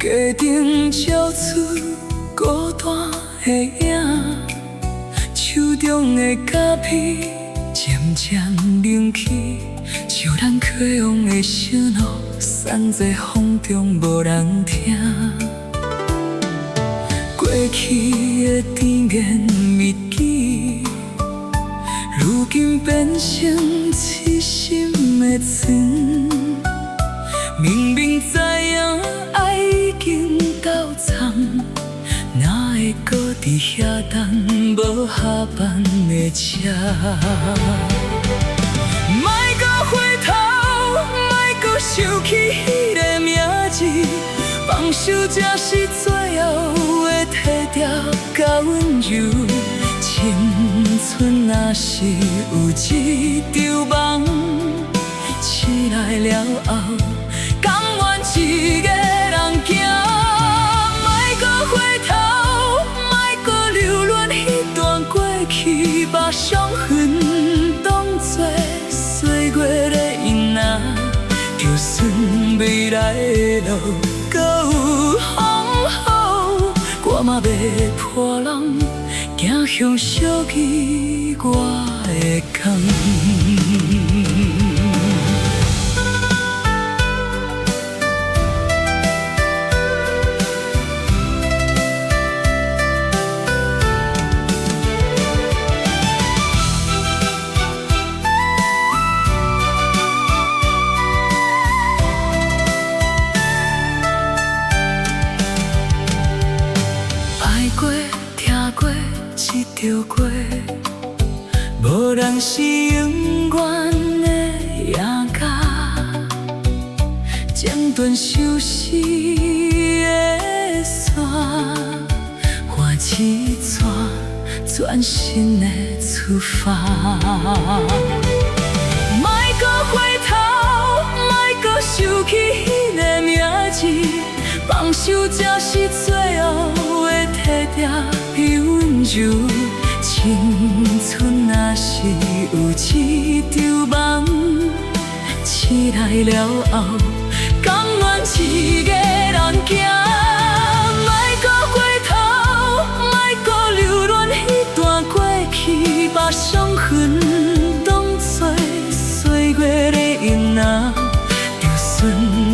家庭照出孤单的影，手中的咖啡渐渐冷去，像咱过往的承诺，散在风中无人听。过去的甜言蜜语，如今变成痴心的船。明明知影爱已经到站，哪会搁伫遐等无下班的车？莫搁回头，莫搁想起迄个名字，放手才是最后的体贴甲温柔。青春若是有一场梦，醒来了后，甘愿一个人行。莫搁回头，莫搁留恋迄段过去，把伤痕当作岁月的印仔，就算未来的路搁有风雨，我嘛袂破浪，行向属于我的空。听过一条歌，无人是永远的赢家。剪断相思的线，换一串全新的出发。莫搁回头，莫搁想起迄个名字，放手才是最后的体贴与温柔。青春若是有一场梦，醒来了后，甘愿一个人行。莫搁回头，莫搁留恋迄段过去，把伤痕当作岁月的印仔，就算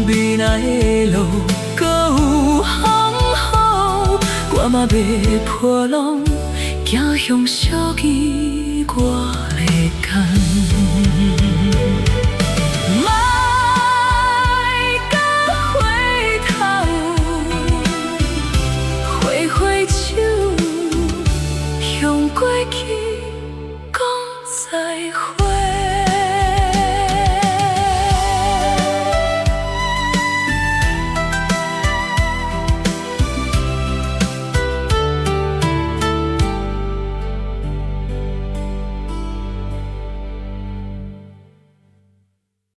未来的路搁有风雨，我嘛袂破浪，行向属于我的空。莫搁回头，挥挥手，向过去讲再会。